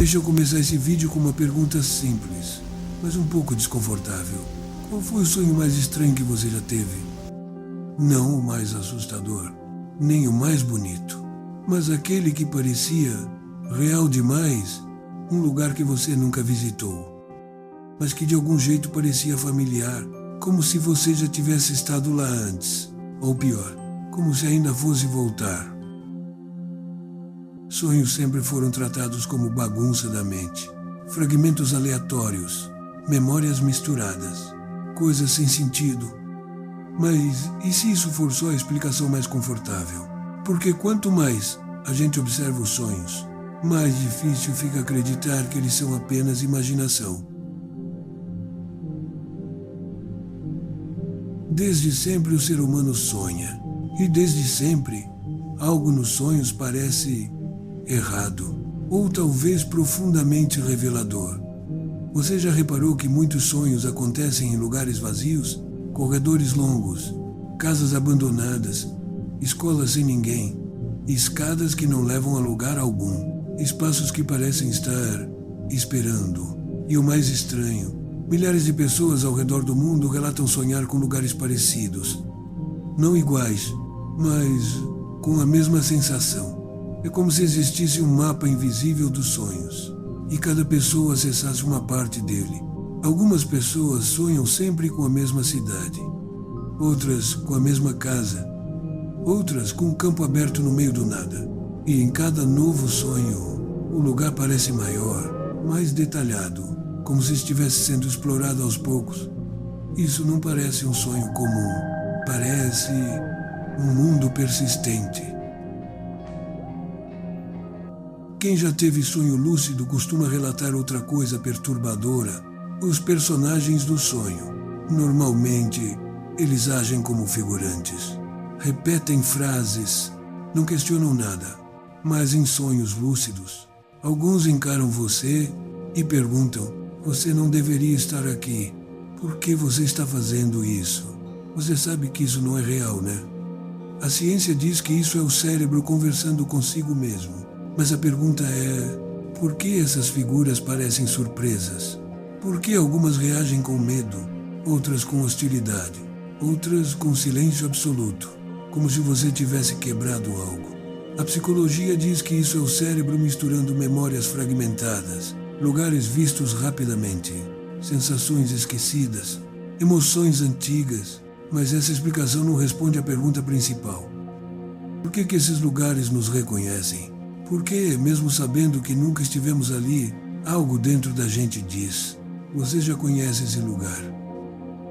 Deixa eu começar esse vídeo com uma pergunta simples, mas um pouco desconfortável. Qual foi o sonho mais estranho que você já teve? Não o mais assustador, nem o mais bonito, mas aquele que parecia real demais, um lugar que você nunca visitou, mas que de algum jeito parecia familiar, como se você já tivesse estado lá antes, ou pior, como se ainda fosse voltar. Sonhos sempre foram tratados como bagunça da mente, fragmentos aleatórios, memórias misturadas, coisas sem sentido. Mas e se isso for só a explicação mais confortável? Porque quanto mais a gente observa os sonhos, mais difícil fica acreditar que eles são apenas imaginação. Desde sempre o ser humano sonha, e desde sempre algo nos sonhos parece errado, ou talvez profundamente revelador. Você já reparou que muitos sonhos acontecem em lugares vazios? Corredores longos, casas abandonadas, escolas sem ninguém, escadas que não levam a lugar algum, espaços que parecem estar esperando. E o mais estranho, milhares de pessoas ao redor do mundo relatam sonhar com lugares parecidos. Não iguais, mas com a mesma sensação. É como se existisse um mapa invisível dos sonhos, e cada pessoa acessasse uma parte dele. Algumas pessoas sonham sempre com a mesma cidade, outras com a mesma casa, outras com um campo aberto no meio do nada. E em cada novo sonho, o lugar parece maior, mais detalhado, como se estivesse sendo explorado aos poucos. Isso não parece um sonho comum, parece um mundo persistente. Quem já teve sonho lúcido costuma relatar outra coisa perturbadora. Os personagens do sonho. Normalmente, eles agem como figurantes. Repetem frases, não questionam nada. Mas em sonhos lúcidos, alguns encaram você e perguntam: você não deveria estar aqui. Por que você está fazendo isso? Você sabe que isso não é real, né? A ciência diz que isso é o cérebro conversando consigo mesmo. Mas a pergunta é: por que essas figuras parecem surpresas? Por que algumas reagem com medo, outras com hostilidade, outras com silêncio absoluto, como se você tivesse quebrado algo? A psicologia diz que isso é o cérebro misturando memórias fragmentadas, lugares vistos rapidamente, sensações esquecidas, emoções antigas. Mas essa explicação não responde à pergunta principal. Por que esses lugares nos reconhecem? Por que, mesmo sabendo que nunca estivemos ali, algo dentro da gente diz: você já conhece esse lugar.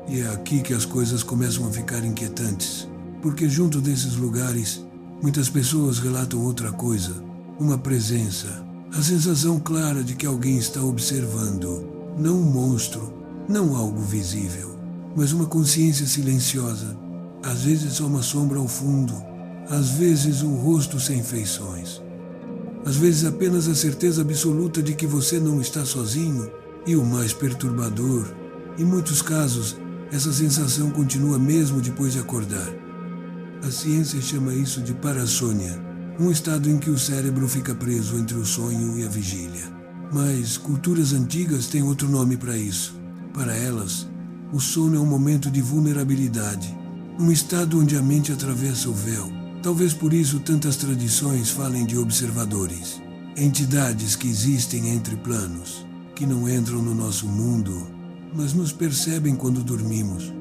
E é aqui que as coisas começam a ficar inquietantes, porque junto desses lugares, muitas pessoas relatam outra coisa, uma presença, a sensação clara de que alguém está observando, não um monstro, não algo visível, mas uma consciência silenciosa, às vezes só uma sombra ao fundo, às vezes um rosto sem feições. Às vezes apenas a certeza absoluta de que você não está sozinho. E o mais perturbador, em muitos casos, essa sensação continua mesmo depois de acordar. A ciência chama isso de parassônia, um estado em que o cérebro fica preso entre o sonho e a vigília. Mas culturas antigas têm outro nome para isso. Para elas, o sono é um momento de vulnerabilidade, um estado onde a mente atravessa o véu. Talvez por isso tantas tradições falem de observadores, entidades que existem entre planos, que não entram no nosso mundo, mas nos percebem quando dormimos.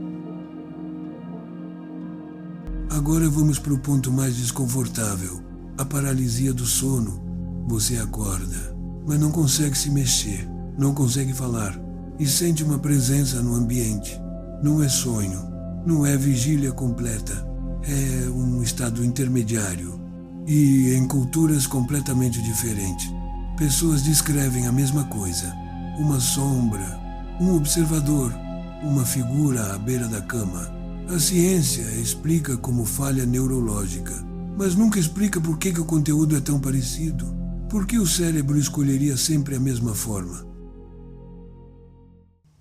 Agora vamos para o ponto mais desconfortável, a paralisia do sono. Você acorda, mas não consegue se mexer, não consegue falar, e sente uma presença no ambiente. Não é sonho, não é vigília completa. É um estado intermediário e em culturas completamente diferentes. Pessoas descrevem a mesma coisa: uma sombra, um observador, uma figura à beira da cama. A ciência explica como falha neurológica, mas nunca explica por que o conteúdo é tão parecido. Por que o cérebro escolheria sempre a mesma forma?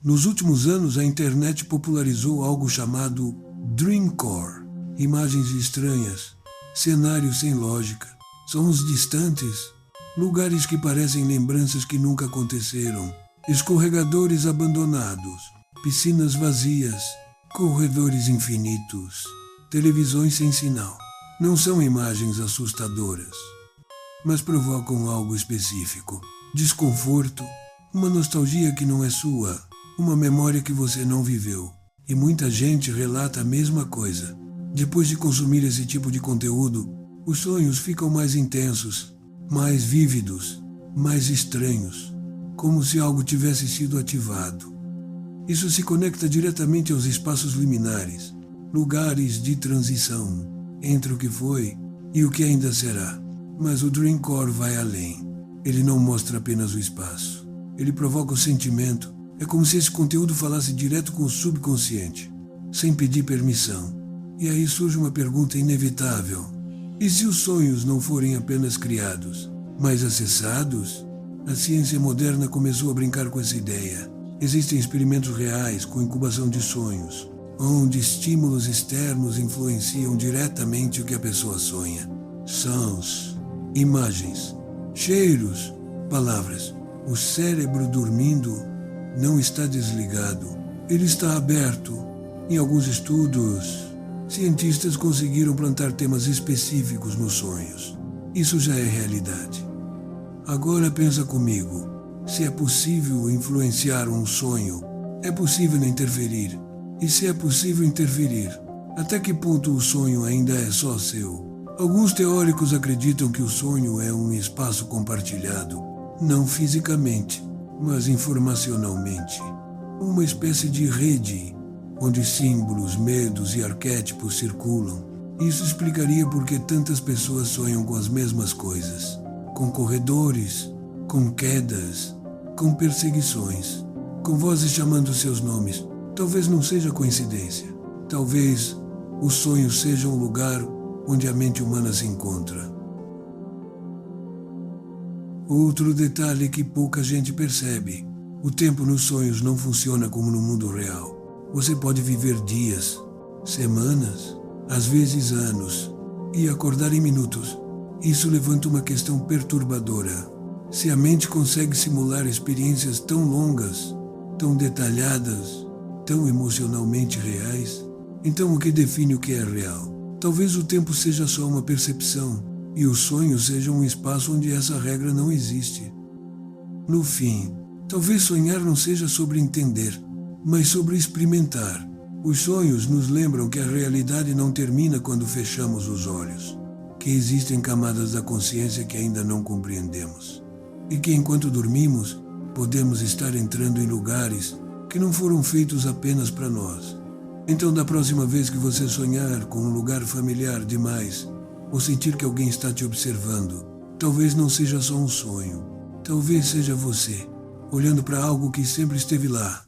Nos últimos anos, a internet popularizou algo chamado Dreamcore. Imagens estranhas, cenários sem lógica, sons distantes, lugares que parecem lembranças que nunca aconteceram, escorregadores abandonados, piscinas vazias, corredores infinitos, televisões sem sinal. Não são imagens assustadoras, mas provocam algo específico. Desconforto, uma nostalgia que não é sua, uma memória que você não viveu. E muita gente relata a mesma coisa. Depois de consumir esse tipo de conteúdo, os sonhos ficam mais intensos, mais vívidos, mais estranhos, como se algo tivesse sido ativado. Isso se conecta diretamente aos espaços liminares, lugares de transição entre o que foi e o que ainda será. Mas o Dreamcore vai além. Ele não mostra apenas o espaço. Ele provoca o sentimento. É como se esse conteúdo falasse direto com o subconsciente, sem pedir permissão. E aí surge uma pergunta inevitável. E se os sonhos não forem apenas criados, mas acessados? A ciência moderna começou a brincar com essa ideia. Existem experimentos reais com incubação de sonhos, onde estímulos externos influenciam diretamente o que a pessoa sonha. Sons, imagens, cheiros, palavras. O cérebro dormindo não está desligado, ele está aberto. Em alguns estudos, cientistas conseguiram plantar temas específicos nos sonhos. Isso já é realidade. Agora pensa comigo, se é possível influenciar um sonho, é possível interferir. E se é possível interferir, até que ponto o sonho ainda é só seu? Alguns teóricos acreditam que o sonho é um espaço compartilhado, não fisicamente, mas informacionalmente. Uma espécie de rede, onde símbolos, medos e arquétipos circulam. Isso explicaria por que tantas pessoas sonham com as mesmas coisas. Com corredores, com quedas, com perseguições, com vozes chamando seus nomes. Talvez não seja coincidência. Talvez o sonho seja um lugar onde a mente humana se encontra. Outro detalhe que pouca gente percebe. O tempo nos sonhos não funciona como no mundo real. Você pode viver dias, semanas, às vezes anos, e acordar em minutos. Isso levanta uma questão perturbadora. Se a mente consegue simular experiências tão longas, tão detalhadas, tão emocionalmente reais, então o que define o que é real? Talvez o tempo seja só uma percepção, e o sonho seja um espaço onde essa regra não existe. No fim, talvez sonhar não seja sobre entender, mas sobre experimentar. Os sonhos nos lembram que a realidade não termina quando fechamos os olhos, que existem camadas da consciência que ainda não compreendemos, e que enquanto dormimos, podemos estar entrando em lugares que não foram feitos apenas para nós. Então, da próxima vez que você sonhar com um lugar familiar demais, ou sentir que alguém está te observando, talvez não seja só um sonho, talvez seja você, olhando para algo que sempre esteve lá,